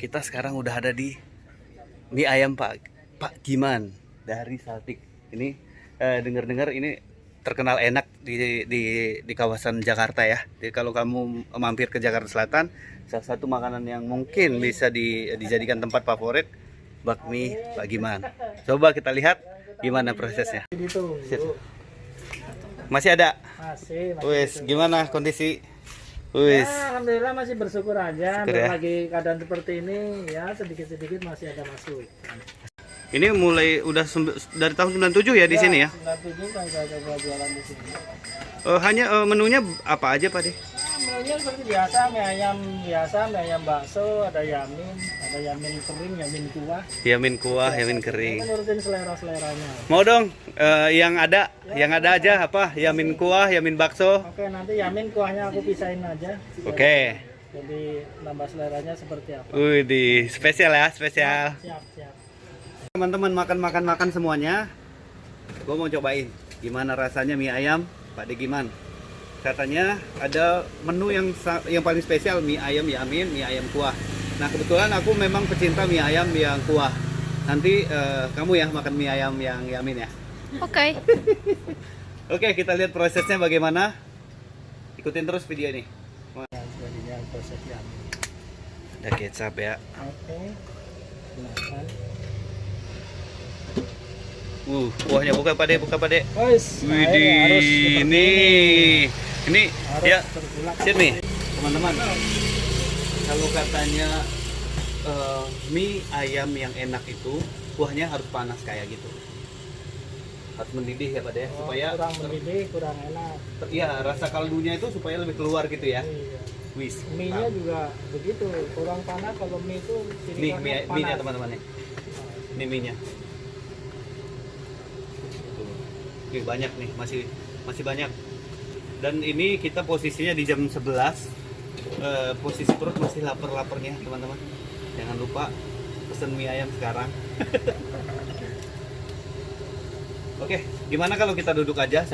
kita sekarang udah ada di mie ayam Pak Giman dari Saltik. Ini dengar-dengar ini terkenal enak di kawasan Jakarta ya. Jadi kalau kamu mampir ke Jakarta Selatan, salah satu makanan yang mungkin bisa dijadikan tempat favorit bakmi Pak Giman. Coba kita lihat gimana prosesnya. Masih ada? Masih. Wes, gimana kondisi? Ya, Wes. alhamdulillah masih bersyukur aja. Syukur ya. Lagi keadaan seperti ini, ya sedikit-sedikit masih ada masuk. Ini mulai udah dari tahun 97 ya di sini ya? 97 kan saya coba jualan di sini. Hanya menunya apa aja Pak De? Menunya seperti biasa, mie ayam biasa, mie ayam bakso, ada yamin kering, yamin kuah. Yamin kuah, yamin kering. Menurutin selera-seleranya. Mau dong yang ada aja apa? Yamin kuah, yamin bakso. Oke, nanti yamin kuahnya aku pisahin aja. Oke. Jadi nambah seleranya seperti apa? Wih, spesial ya, spesial. Siap. Teman-teman makan semuanya. Gue mau cobain gimana rasanya mie ayam Pak De Giman. Katanya ada menu yang paling spesial, mie ayam yamin, mie ayam kuah. Nah kebetulan aku memang pecinta mie ayam yang kuah. Nanti kamu ya makan mie ayam yang yamin ya. Oke. Oke, kita lihat prosesnya bagaimana. Ikutin terus video ini. Jadinya proses yamin. Ada kecap ya. Oke. Silahkan. Kuahnya buka Pak De, Wes, Widih, ini ya, tergulak. siap nih, teman-teman. Kalau katanya mie ayam yang enak itu kuahnya harus panas kayak gitu, harus mendidih ya Pak De, supaya Kurang mendidih, kurang enak. Iya, rasa kaldunya itu supaya lebih keluar gitu ya. Iya. Wis. Mie-nya juga begitu, kurang panas. Kalau mie itu Nih pilihannya mie-nya panas. teman-teman nih. Ini mie-nya. Oke, banyak nih, masih banyak. Dan ini kita posisinya di jam 11. Posisi perut masih lapar-laparnya, teman-teman. Jangan lupa pesen mie ayam sekarang. Oke, gimana kalau kita duduk aja?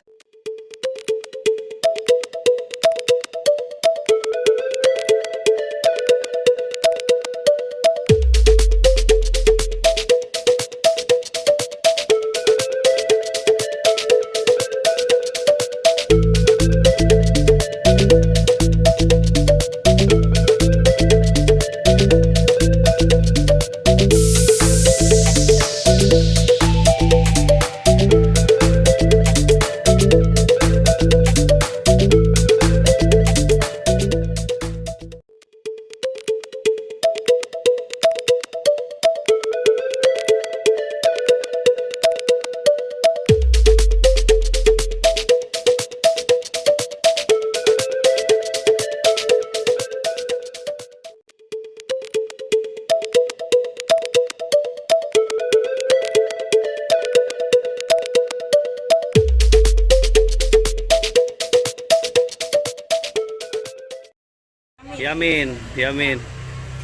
Yamin.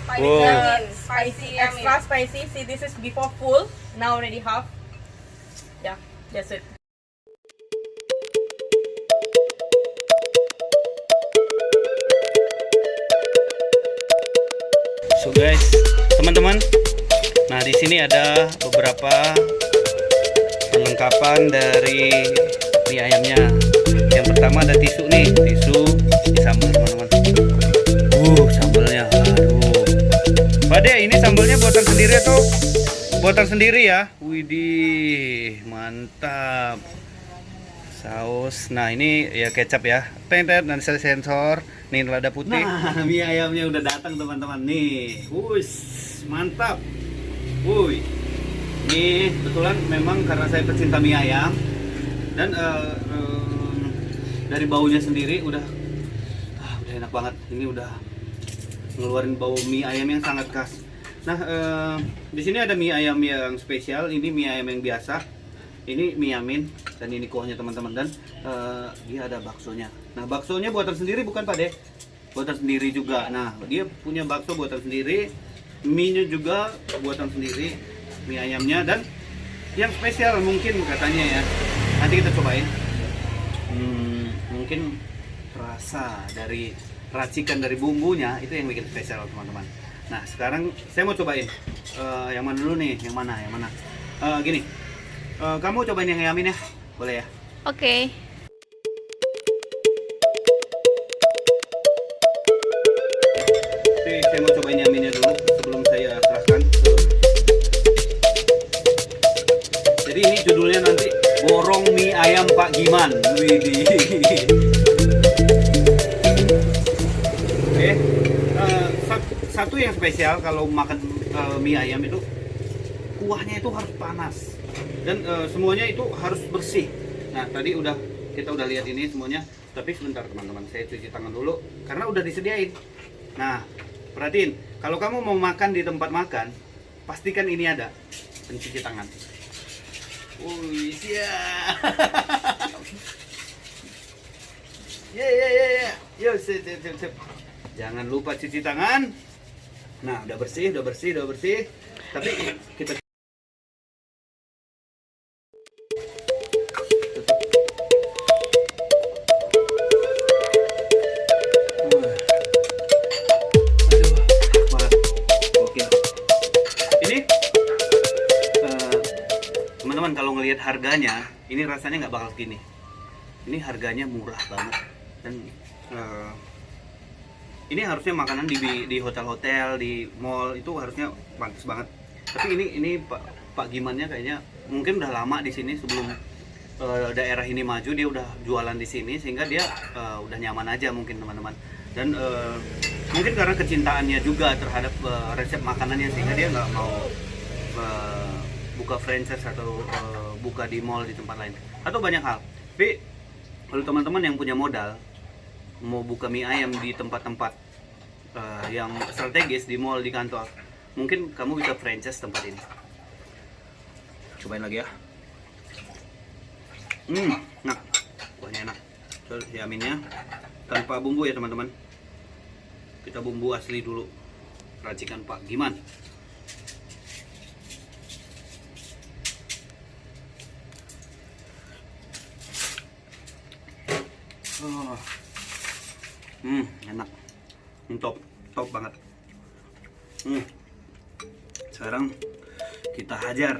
Spicy, Wow. yamin. Spicy, extra spicy. See, this is before full. Now already half. Yeah, that's it. So guys, teman-teman, nah di sini ada beberapa perlengkapan dari mie ayamnya. Yang pertama ada tisu nih, tisu di sambal teman-teman. Sambalnya, aduh. Pak De, ini sambalnya buatan sendiri atau buatan sendiri ya? Widih, mantap. Saus, nah ini ya kecap ya. Tentet dan sensor. Nih lada putih. Nah, mie ayamnya udah datang teman-teman nih. Wush, mantap. Wuih. Ini kebetulan memang karena saya pecinta mie ayam dan dari baunya sendiri udah enak banget. Ini udah ngeluarin bau mie ayam yang sangat khas. Nah, di sini ada mie ayam yang spesial. Ini mie ayam yang biasa. Ini mie yamin dan ini kuahnya teman-teman, dan dia ada baksonya. Nah, baksonya buatan sendiri bukan Pak De? Buatan sendiri juga. Nah, dia punya bakso buatan sendiri, mie-nya juga buatan sendiri, mie ayamnya, dan yang spesial mungkin katanya ya. Nanti kita cobain. Mungkin rasa dari racikan dari bumbunya itu yang bikin spesial teman-teman. Nah sekarang saya mau cobain yang mana dulu nih, yang mana? Gini, kamu cobain yang Yamin ya, boleh ya? Oke. Oke, saya mau cobain Yaminnya dulu sebelum saya serahkan. Jadi ini judulnya nanti Borong Mie Ayam Pak Giman. Widih. Oke, satu yang spesial kalau makan mie ayam itu kuahnya itu harus panas dan semuanya itu harus bersih. Nah tadi kita udah lihat ini semuanya, tapi sebentar teman-teman, saya cuci tangan dulu karena udah disediain. Nah perhatiin, kalau kamu mau makan di tempat makan, pastikan ini ada pencuci tangan. Wih, siap. Ya. Yo, sip. Jangan lupa cuci tangan. Nah, udah bersih. Tapi kita teman-teman kalau ngelihat harganya, ini rasanya nggak bakal gini. Ini harganya murah banget dan ini harusnya makanan di hotel-hotel, di mall itu harusnya pantas banget. Tapi ini Pak Gimannya kayaknya mungkin udah lama di sini sebelum daerah ini maju, dia udah jualan di sini sehingga dia udah nyaman aja mungkin teman-teman. Dan mungkin karena kecintaannya juga terhadap resep makanannya sehingga dia nggak mau buka franchise atau buka di mall di tempat lain atau banyak hal. Tapi kalau teman-teman yang punya modal mau buka mie ayam di tempat-tempat yang strategis di mall, di kantor, mungkin kamu bisa franchise tempat ini. Cobain lagi ya. Nah, kuahnya enak. Terus Yaminnya tanpa bumbu ya teman-teman. Kita bumbu asli dulu, racikan Pak Giman. Enak, top banget. Sekarang kita hajar.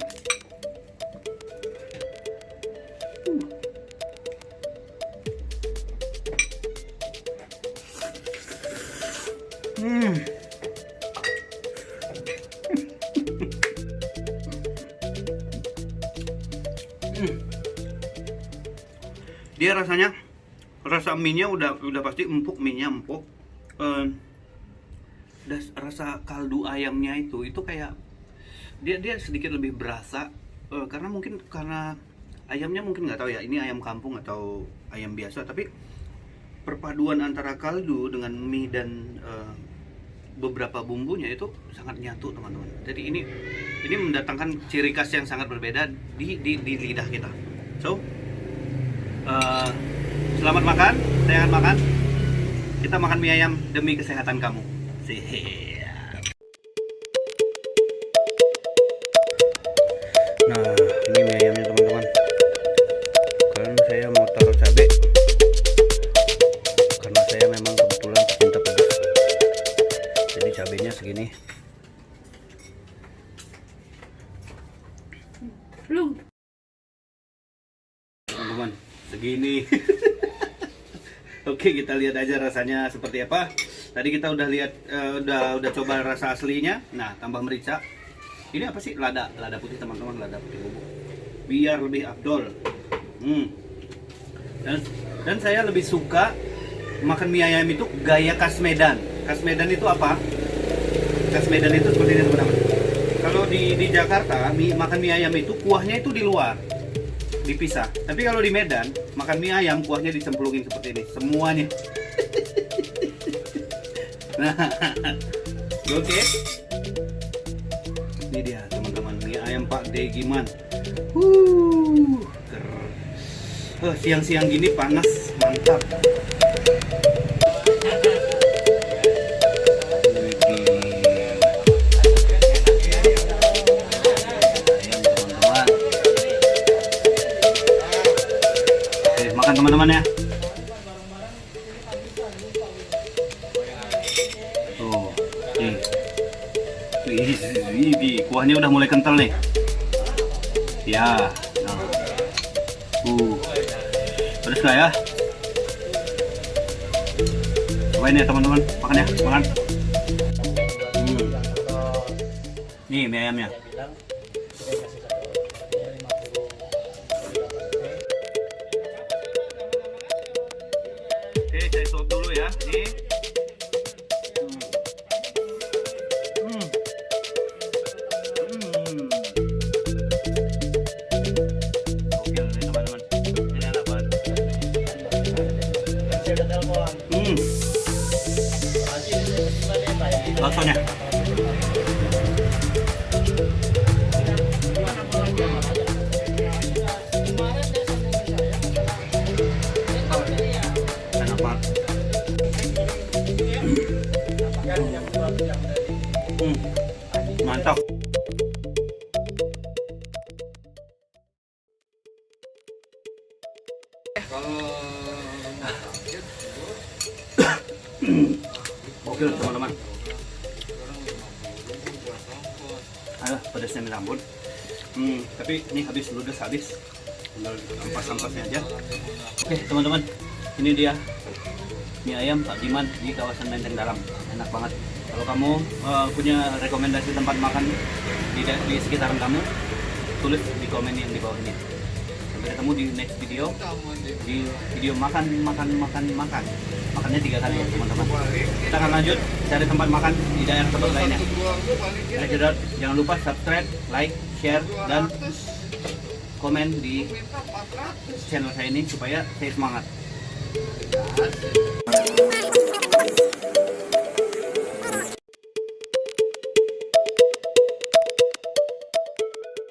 Dia rasanya, rasa mie-nya udah pasti empuk, mie-nya empuk. Rasa kaldu ayamnya itu kayak dia sedikit lebih berasa karena ayamnya mungkin nggak tahu ya ini ayam kampung atau ayam biasa, tapi perpaduan antara kaldu dengan mie dan beberapa bumbunya itu sangat nyatu teman-teman. Jadi ini mendatangkan ciri khas yang sangat berbeda di lidah kita. So selamat makan, saya akan makan. Kita makan mie ayam demi kesehatan kamu. Siap. Nah, ini mie ayamnya teman-teman. Kan saya mau taruh cabai karena saya memang kebetulan pecinta pedas. Jadi cabainya segini. Belum. Teman-teman, segini. Oke, kita lihat aja rasanya seperti apa. Tadi kita udah lihat, udah coba rasa aslinya. Nah, tambah merica. Ini apa sih? Lada putih teman-teman, lada putih bubuk. Biar lebih afdol. Dan saya lebih suka makan mie ayam itu gaya khas Medan. Khas Medan itu apa? Khas Medan itu seperti ini teman-teman. Kalau di Jakarta, makan mie ayam itu kuahnya itu di luar, dipisah. Tapi kalau di Medan, makan mie ayam kuahnya dicemplungin seperti ini, semuanya. Nah, oke. Ini dia teman-teman, mie ayam Pak D Giman. Siang-siang gini panas, mantap. Makan teman-teman ya. Tuh, nih. Ini kuahnya udah mulai kental nih. Ya. Nah. Pedas nggak ya? Cobain ya teman-teman, makan ya, makan. Nih mie ayamnya. Oke, saya suap dulu ya. Nih. Oke nih teman-teman. Ini enak banget. Baksonya. Enak banget. Mantap. Oke teman-teman. Ayo pedasnya minta ampun. Tapi ini habis ludes habis. Tinggal ampas-ampasnya aja. Oke teman-teman, ini dia mie ayam Pak Diman di kawasan Menteng Dalam. Enak banget. Kalau kamu punya rekomendasi tempat makan di sekitaran kamu, tulis di komen yang di bawah ini. Sampai ketemu di next video, di video makannya 3 kali ya teman-teman. Kita akan lanjut cari tempat makan di daerah tempat lainnya. Jangan lupa subscribe, like, share, dan komen di channel saya ini supaya saya semangat.